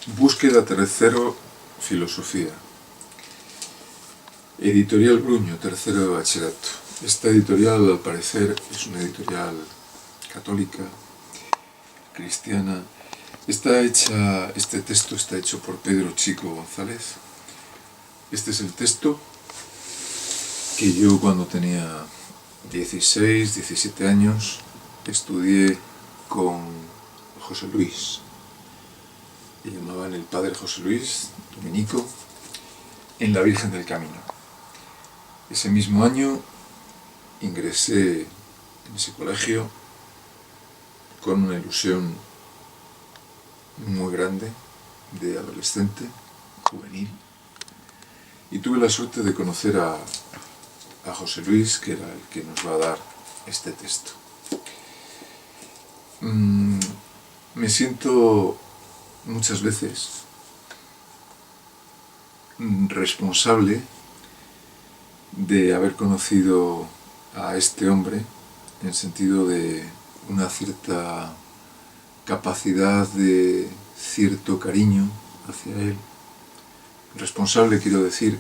Búsqueda tercero, filosofía. Editorial Bruño, tercero de bachillerato. Esta editorial, al parecer, es una editorial católica, cristiana. Este texto está hecho por Pedro Chico González. Este es el texto que yo, cuando tenía 16, 17 años, estudié con José Luis. Le llamaban el padre José Luis, dominico, en la Virgen del Camino. Ese mismo año ingresé en ese colegio con una ilusión muy grande de adolescente, juvenil, y tuve la suerte de conocer a José Luis, que era el que nos va a dar este texto. Me siento muchas veces responsable de haber conocido a este hombre, en el sentido de una cierta capacidad de cierto cariño hacia él. Responsable, quiero decir,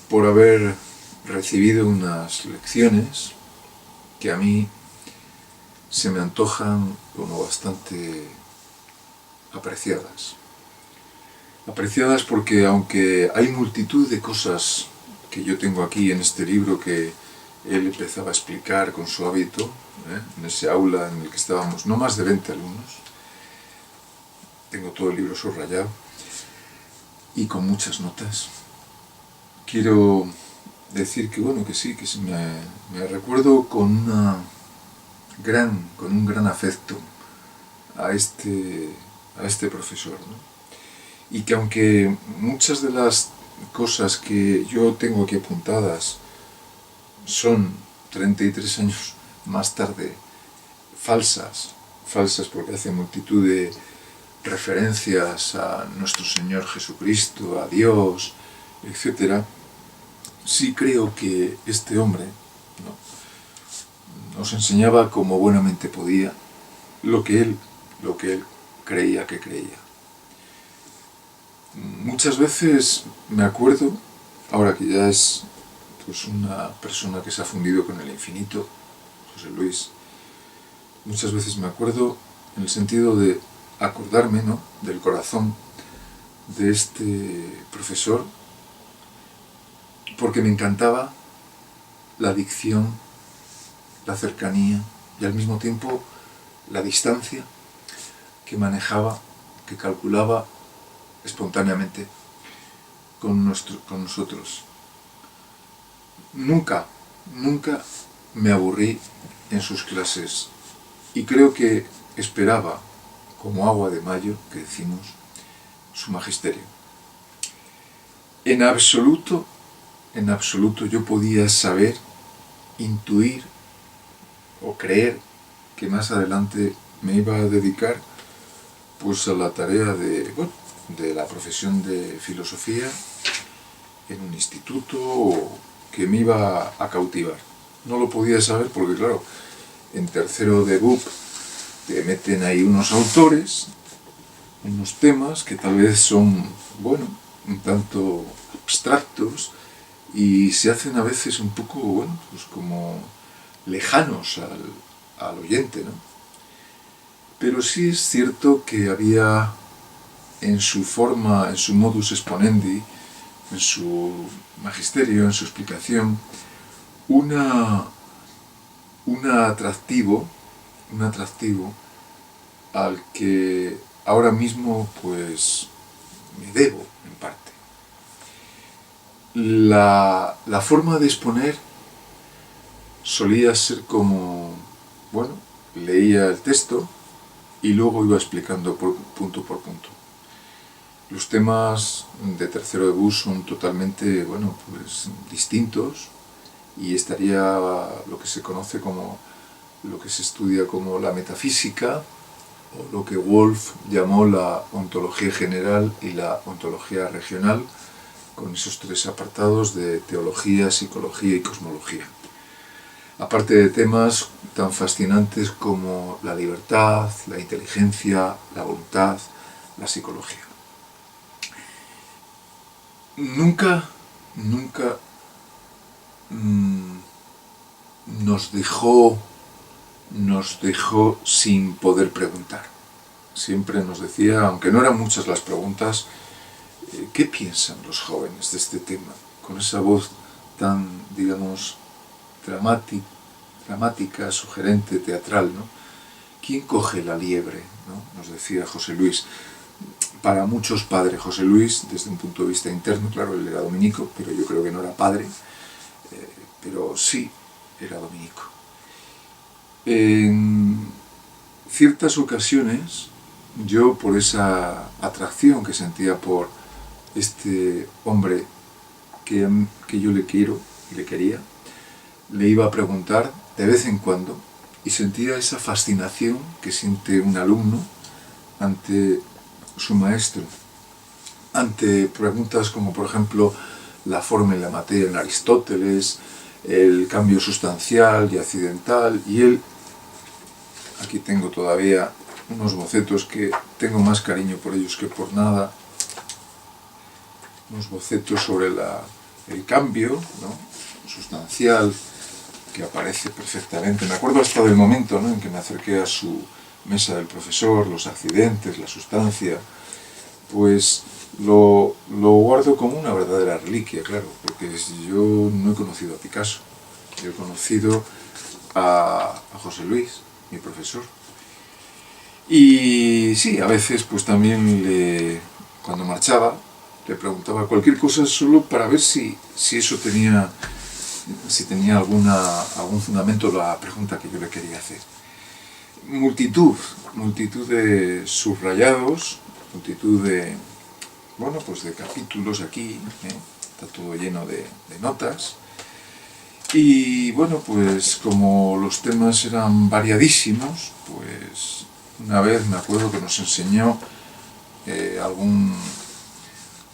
por haber recibido unas lecciones que a mí se me antojan como bastante apreciadas. Apreciadas porque, aunque hay multitud de cosas que yo tengo aquí en este libro que él empezaba a explicar con su hábito, en ese aula en el que estábamos, no más de 20 alumnos, tengo todo el libro subrayado y con muchas notas. Quiero decir que bueno, que sí, que me recuerdo con un gran afecto a este profesor, ¿no? Y que aunque muchas de las cosas que yo tengo aquí apuntadas son 33 años más tarde falsas porque hace multitud de referencias a nuestro Señor Jesucristo, a Dios, etc., sí creo que este hombre, ¿no?, nos enseñaba como buenamente podía lo que él creía que creía. Muchas veces me acuerdo, ahora que ya es pues una persona que se ha fundido con el infinito, José Luis, muchas veces me acuerdo en el sentido de acordarme, ¿no?, del corazón de este profesor, porque me encantaba la dicción, la cercanía y al mismo tiempo la distancia que manejaba, que calculaba espontáneamente con nosotros. Nunca me aburrí en sus clases y creo que esperaba, como agua de mayo, que decimos, su magisterio. En absoluto yo podía saber, intuir o creer que más adelante me iba a dedicar pues a la tarea de la profesión de filosofía en un instituto que me iba a cautivar. No lo podía saber porque, claro, en tercero de BUP te meten ahí unos autores, unos temas que tal vez son, un tanto abstractos y se hacen a veces un poco, pues como lejanos al oyente, ¿no? Pero sí es cierto que había en su forma, en su modus exponendi, en su magisterio, en su explicación, un atractivo al que ahora mismo pues me debo en parte. La forma de exponer solía ser como, leía el texto y luego iba explicando punto por punto. Los temas de tercero de BUP son totalmente, pues distintos, y estaría lo que se conoce como, lo que se estudia como la metafísica, o lo que Wolff llamó la ontología general y la ontología regional, con esos tres apartados de teología, psicología y cosmología. Aparte de temas tan fascinantes como la libertad, la inteligencia, la voluntad, la psicología. Nunca nos dejó sin poder preguntar. Siempre nos decía, aunque no eran muchas las preguntas, ¿qué piensan los jóvenes de este tema? Con esa voz tan, digamos, dramática, sugerente, teatral, ¿no? ¿Quién coge la liebre?, ¿no? Nos decía José Luis. Para muchos padre José Luis, desde un punto de vista interno, claro, él era dominico, pero yo creo que no era padre, pero sí era dominico. En ciertas ocasiones, yo por esa atracción que sentía por este hombre que yo le quiero y le quería, le iba a preguntar de vez en cuando y sentía esa fascinación que siente un alumno ante su maestro, ante preguntas como por ejemplo la forma y la materia en Aristóteles, el cambio sustancial y accidental, y él, aquí tengo todavía unos bocetos que tengo más cariño por ellos que por nada, unos bocetos sobre el cambio, ¿no?, sustancial, que aparece perfectamente. Me acuerdo hasta del momento, ¿no?, en que me acerqué a su mesa del profesor, los accidentes, la sustancia, pues lo guardo como una verdadera reliquia, claro, porque yo no he conocido a Picasso, yo he conocido a José Luis, mi profesor. Y sí, a veces pues también cuando marchaba, le preguntaba cualquier cosa solo para ver si eso tenía algún fundamento la pregunta que yo le quería hacer. Multitud de subrayados, multitud de, bueno, pues de capítulos aquí, está todo lleno de notas. Y bueno, pues como los temas eran variadísimos, pues una vez me acuerdo que nos enseñó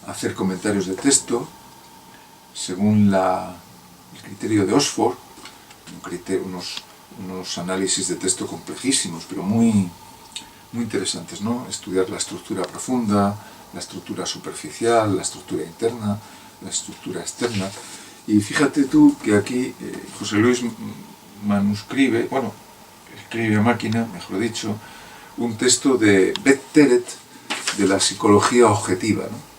hacer comentarios de texto según el criterio de Oxford, unos análisis de texto complejísimos, pero muy interesantes, ¿no? Estudiar la estructura profunda, la estructura superficial, la estructura interna, la estructura externa. Y fíjate tú que aquí José Luis escribe a máquina, mejor dicho, un texto de Beth Teret, de la psicología objetiva, ¿no?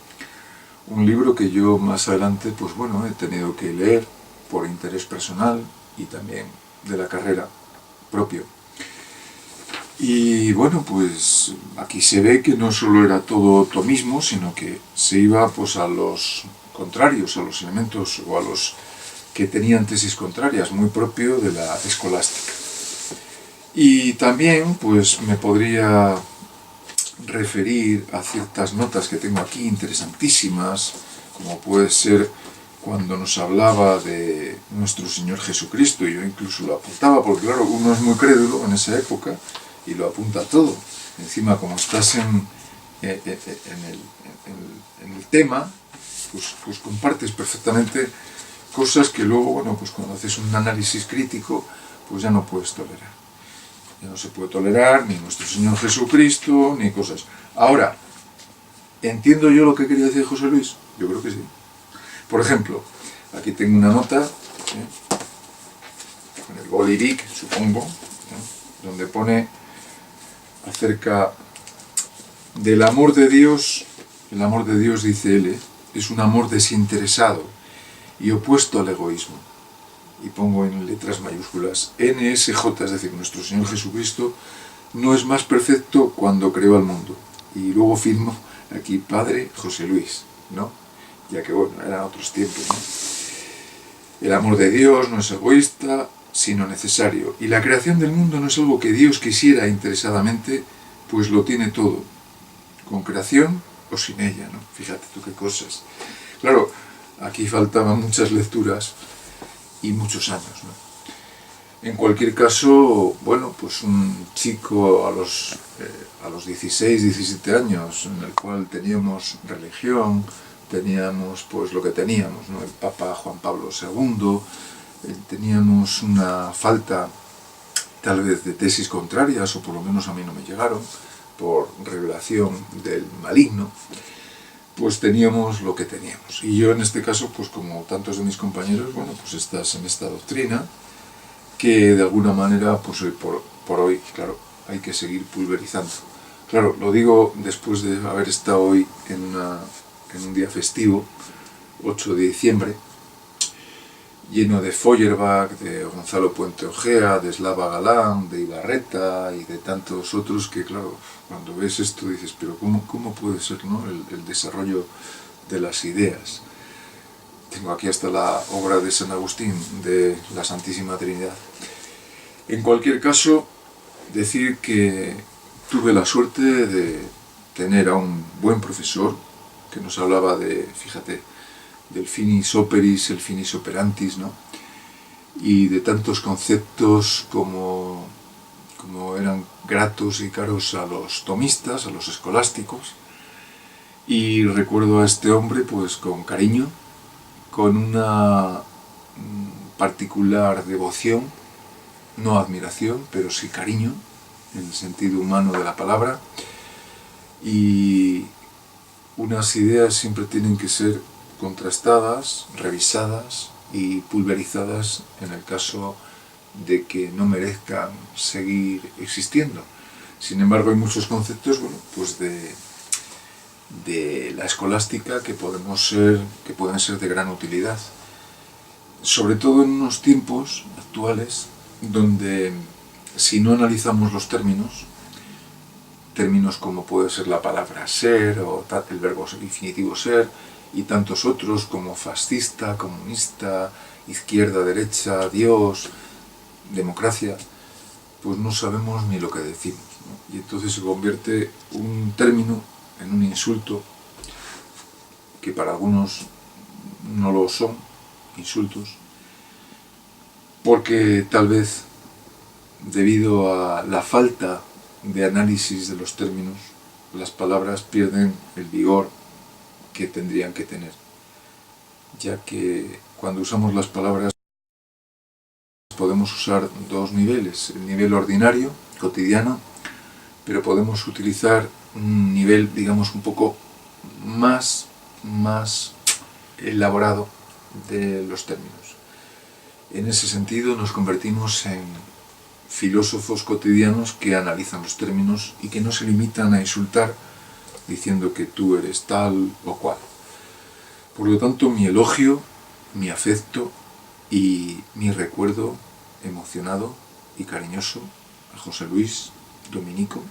Un libro que yo más adelante, pues bueno, he tenido que leer por interés personal y también de la carrera propio. Y bueno, pues aquí se ve que no solo era todo tomismo, sino que se iba pues a los contrarios, a los elementos o a los que tenían tesis contrarias, muy propio de la escolástica. Y también pues me podría referir a ciertas notas que tengo aquí interesantísimas, como puede ser cuando nos hablaba de nuestro Señor Jesucristo, y yo incluso lo apuntaba, porque claro, uno es muy crédulo en esa época y lo apunta todo. Encima, como estás en el tema, pues compartes perfectamente cosas que luego, bueno, pues cuando haces un análisis crítico, pues ya no puedes tolerar. Ya no se puede tolerar ni nuestro Señor Jesucristo, ni cosas. Ahora, ¿entiendo yo lo que quería decir José Luis? Yo creo que sí. Por ejemplo, aquí tengo una nota, con el bolivic, supongo, donde pone acerca del amor de Dios. El amor de Dios, dice él, es un amor desinteresado y opuesto al egoísmo. Y pongo en letras mayúsculas NSJ, es decir, nuestro Señor Jesucristo no es más perfecto cuando creó al mundo. Y luego firmo aquí Padre José Luis, ¿no? Ya que bueno, eran otros tiempos, ¿no? El amor de Dios no es egoísta, sino necesario. Y la creación del mundo no es algo que Dios quisiera interesadamente, pues lo tiene todo, con creación o sin ella, ¿no? Fíjate tú qué cosas. Claro, aquí faltaban muchas lecturas y muchos años, ¿no? En cualquier caso, bueno, pues un chico a los 16, 17 años, en el cual teníamos religión, teníamos pues lo que teníamos, ¿no? El Papa Juan Pablo II, teníamos una falta tal vez de tesis contrarias, o por lo menos a mí no me llegaron, por revelación del maligno, pues teníamos lo que teníamos. Y yo en este caso, pues como tantos de mis compañeros, bueno, pues estás en esta doctrina que de alguna manera, pues hoy por hoy, claro, hay que seguir pulverizando. Claro, lo digo después de haber estado hoy en un día festivo, 8 de diciembre, lleno de Feuerbach, de Gonzalo Puente Ojea, de Slava Galán, de Ibarreta y de tantos otros que, claro, cuando ves esto dices, pero ¿cómo puede ser, ¿no? el desarrollo de las ideas? Tengo aquí hasta la obra de San Agustín, de la Santísima Trinidad. En cualquier caso, decir que tuve la suerte de tener a un buen profesor que nos hablaba de, fíjate, del finis operis, el finis operantis, ¿no? Y de tantos conceptos como eran gratos y caros a los tomistas, a los escolásticos. Y recuerdo a este hombre pues con cariño, con una particular devoción, no admiración, pero sí cariño, en el sentido humano de la palabra. Y unas ideas siempre tienen que ser contrastadas, revisadas y pulverizadas en el caso de que no merezcan seguir existiendo. Sin embargo, hay muchos conceptos, bueno, pues de la escolástica que pueden ser de gran utilidad, sobre todo en unos tiempos actuales donde si no analizamos los términos como puede ser la palabra ser o el verbo infinitivo ser y tantos otros como fascista, comunista, izquierda, derecha, Dios, democracia, pues no sabemos ni lo que decimos, ¿no? Y entonces se convierte un término en un insulto que para algunos no lo son insultos, porque tal vez debido a la falta de análisis de los términos, las palabras pierden el vigor que tendrían que tener, ya que cuando usamos las palabras podemos usar dos niveles, el nivel ordinario, cotidiano, pero podemos utilizar un nivel, digamos, un poco más elaborado de los términos. En ese sentido nos convertimos en filósofos cotidianos que analizan los términos y que no se limitan a insultar diciendo que tú eres tal o cual. Por lo tanto, mi elogio, mi afecto y mi recuerdo emocionado y cariñoso a José Luis Dominico,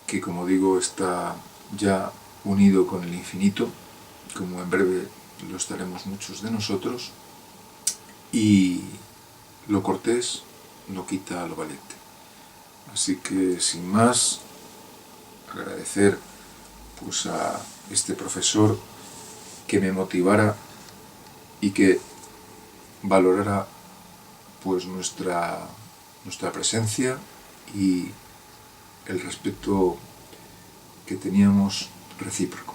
que como digo está ya unido con el infinito, como en breve lo estaremos muchos de nosotros, y lo cortés no quita lo valiente. Así que sin más, agradecer pues a este profesor que me motivara y que valorara pues nuestra presencia y el respeto que teníamos recíproco.